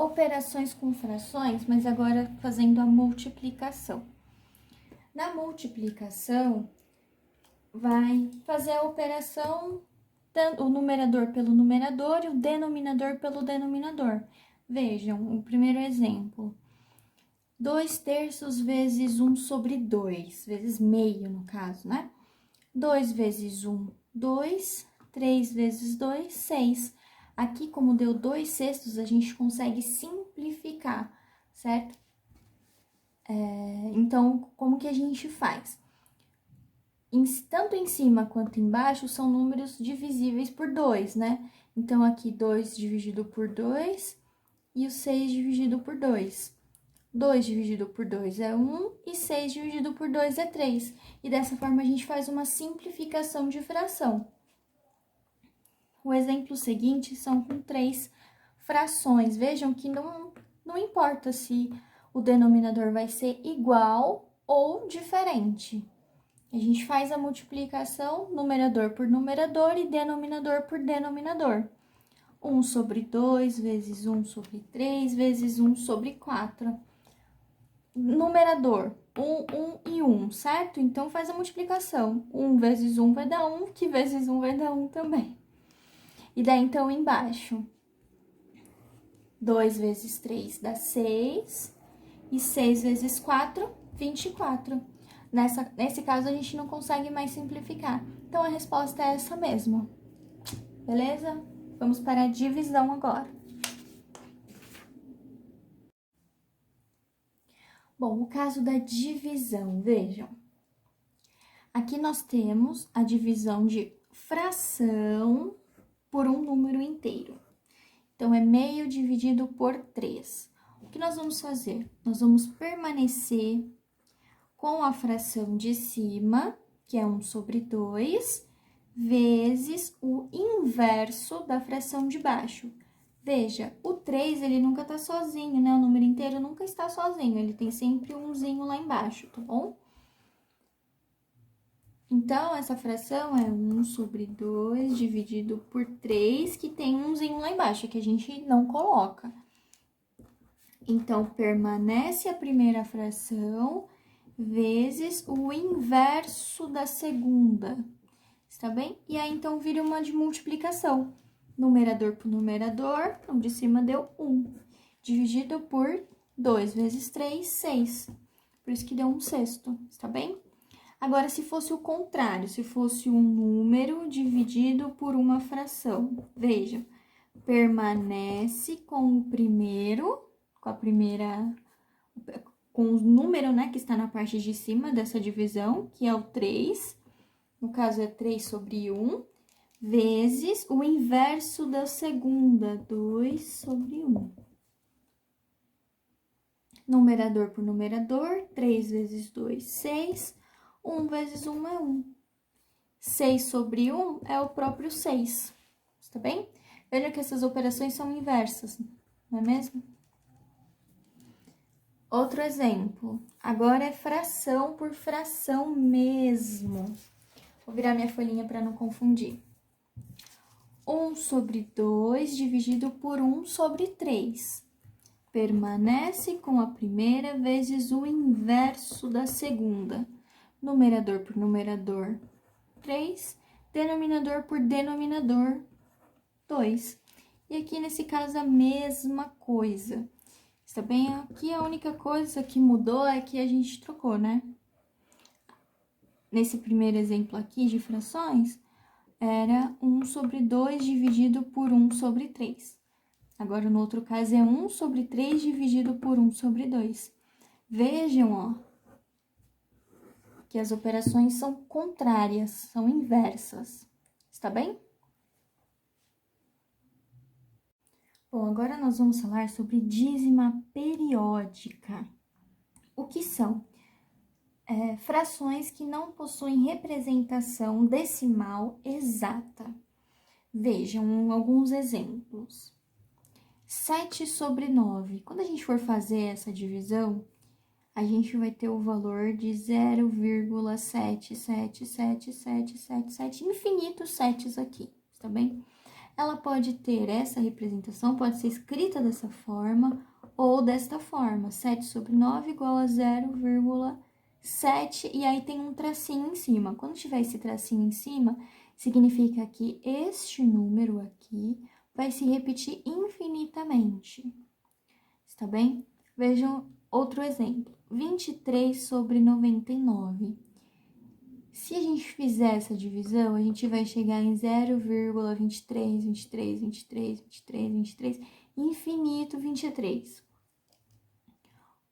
operações com frações, mas agora fazendo a multiplicação. Na multiplicação, vai fazer a operação, o numerador pelo numerador e o denominador pelo denominador. Vejam, o primeiro exemplo. 2/3 vezes 1 sobre 2, vezes meio, no caso, né? 2 vezes 1, 2. 3 vezes 2, 6. Aqui, como deu 2/6, a gente consegue simplificar, certo? Então, como que a gente faz? Tanto em cima quanto embaixo são números divisíveis por 2, né? Então, aqui 2 dividido por 2 e o 6 dividido por 2. 2 dividido por 2 é 1 e 6 dividido por 2 é 3. E dessa forma a gente faz uma simplificação de fração. O exemplo seguinte são com 3 frações. Vejam que não importa se o denominador vai ser igual ou diferente. A gente faz a multiplicação numerador por numerador e denominador por denominador. 1 sobre 2 vezes 1 sobre 3 vezes 1 sobre 4. Numerador, 1 e 1, certo? Então, faz a multiplicação. 1 vezes 1 vai dar 1, que vezes 1 vai dar 1 também. E daí, então, embaixo, 2 vezes 3 dá 6, e 6 vezes 4, 24. Nesse caso, a gente não consegue mais simplificar. Então, a resposta é essa mesmo. Beleza? Vamos para a divisão agora. Bom, o caso da divisão, vejam. Aqui nós temos a divisão de fração por um número inteiro. Então, é meio dividido por 3. O que nós vamos fazer? Nós vamos permanecer com a fração de cima, que é 1 sobre 2, vezes o inverso da fração de baixo. Veja, o 3, ele nunca tá sozinho, né? O número inteiro nunca está sozinho, ele tem sempre um umzinho lá embaixo, tá bom? Então, essa fração é 1 sobre 2 dividido por 3, que tem um umzinho lá embaixo, que a gente não coloca. Então, permanece a primeira fração vezes o inverso da segunda, está bem? E aí, então, vira uma de multiplicação. Numerador por numerador, o de cima deu 1, dividido por 2 vezes 3, 6. Por isso que deu 1/6, está bem? Agora, se fosse o contrário, se fosse um número dividido por uma fração, veja, permanece com o primeiro, com o número, né, que está na parte de cima dessa divisão, que é o 3, no caso é 3 sobre 1, vezes o inverso da segunda, 2 sobre 1. Numerador por numerador, 3 vezes 2, 6. 1 vezes 1 é 1. 6 sobre 1 é o próprio 6, tá bem? Veja que essas operações são inversas, não é mesmo? Outro exemplo. Agora é fração por fração mesmo. Vou virar minha folhinha para não confundir. 1 sobre 2 dividido por 1 sobre 3. Permanece com a primeira vezes o inverso da segunda. Numerador por numerador, 3. Denominador por denominador, 2. E aqui, nesse caso, a mesma coisa. Está bem? Aqui a única coisa que mudou é que a gente trocou, né? Nesse primeiro exemplo aqui de frações, era 1 sobre 2 dividido por 1 sobre 3. Agora, no outro caso, é 1 sobre 3 dividido por 1 sobre 2. Vejam, ó, que as operações são contrárias, são inversas. Está bem? Bom, agora nós vamos falar sobre dízima periódica. O que são? Frações que não possuem representação decimal exata. Vejam alguns exemplos. 7 sobre 9. Quando a gente for fazer essa divisão, a gente vai ter o valor de 0,77777, infinitos setes aqui, tá bem? ela pode ter essa representação, pode ser escrita dessa forma ou desta forma. 7 sobre 9 igual a 0,7, e aí tem um tracinho em cima. Quando tiver esse tracinho em cima, significa que este número aqui vai se repetir infinitamente. Está bem? Vejam outro exemplo. 23 sobre 99. Se a gente fizer essa divisão, a gente vai chegar em 0,23, 23, 23, 23, 23, infinito 23.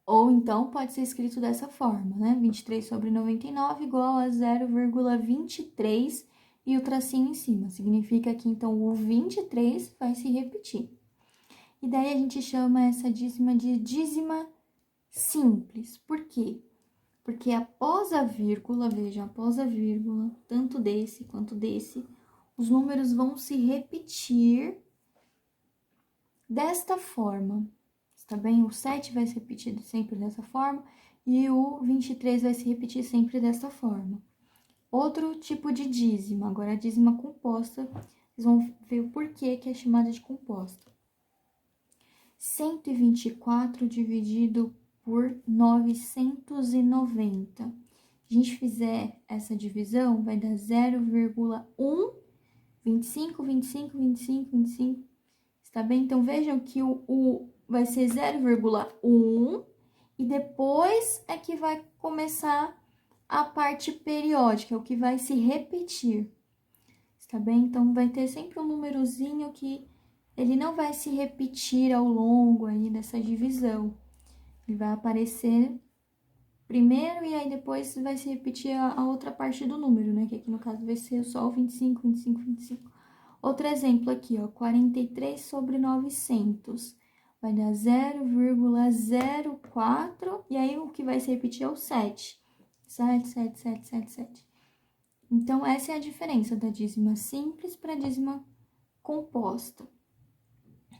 Ou então, pode ser escrito dessa forma, né? 23 sobre 99 igual a 0,23 e o tracinho em cima. Significa que, então, o 23 vai se repetir. E daí, a gente chama essa dízima de dízima simples. Por quê? Porque após a vírgula, veja, após a vírgula, tanto desse quanto desse, os números vão se repetir desta forma, tá bem? O 7 vai se repetir sempre dessa forma e o 23 vai se repetir sempre dessa forma. Outro tipo de dízima, agora a dízima composta, vocês vão ver o porquê que é chamada de composta. 124 dividido por 990. Se a gente fizer essa divisão, vai dar 0,1, 25, 25, 25, 25. Está bem? Então, vejam que o vai ser 0,1 e depois é que vai começar a parte periódica, o que vai se repetir. Está bem? Então, vai ter sempre um númerozinho que ele não vai se repetir ao longo aí dessa divisão. Ele vai aparecer primeiro e aí depois vai se repetir a outra parte do número, né? Que aqui no caso vai ser só o 25, 25, 25. Outro exemplo aqui, ó, 43 sobre 900. Vai dar 0,04 e aí o que vai se repetir é o 7. 7, 7, 7, 7, 7. Então, essa é a diferença da dízima simples para a dízima composta.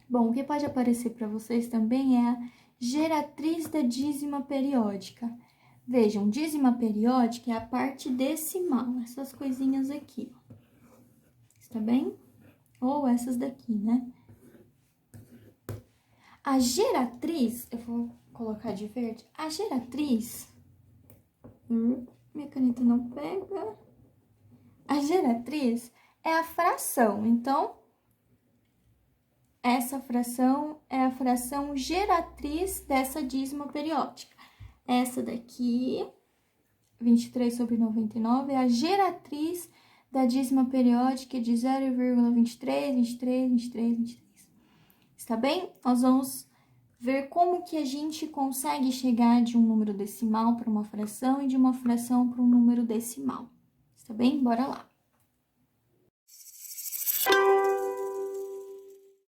Bom, o que pode aparecer para vocês também é a geratriz da dízima periódica. Vejam, dízima periódica é a parte decimal, essas coisinhas aqui, ó. Está bem? Ou essas daqui, né? A geratriz, eu vou colocar de verde, a geratriz, minha caneta não pega. A geratriz é a fração, então, essa fração é a fração geratriz dessa dízima periódica. Essa daqui, 23 sobre 99, é a geratriz da dízima periódica de 0,23, 23, 23, 23. Está bem? Nós vamos ver como que a gente consegue chegar de um número decimal para uma fração e de uma fração para um número decimal. Está bem? Bora lá.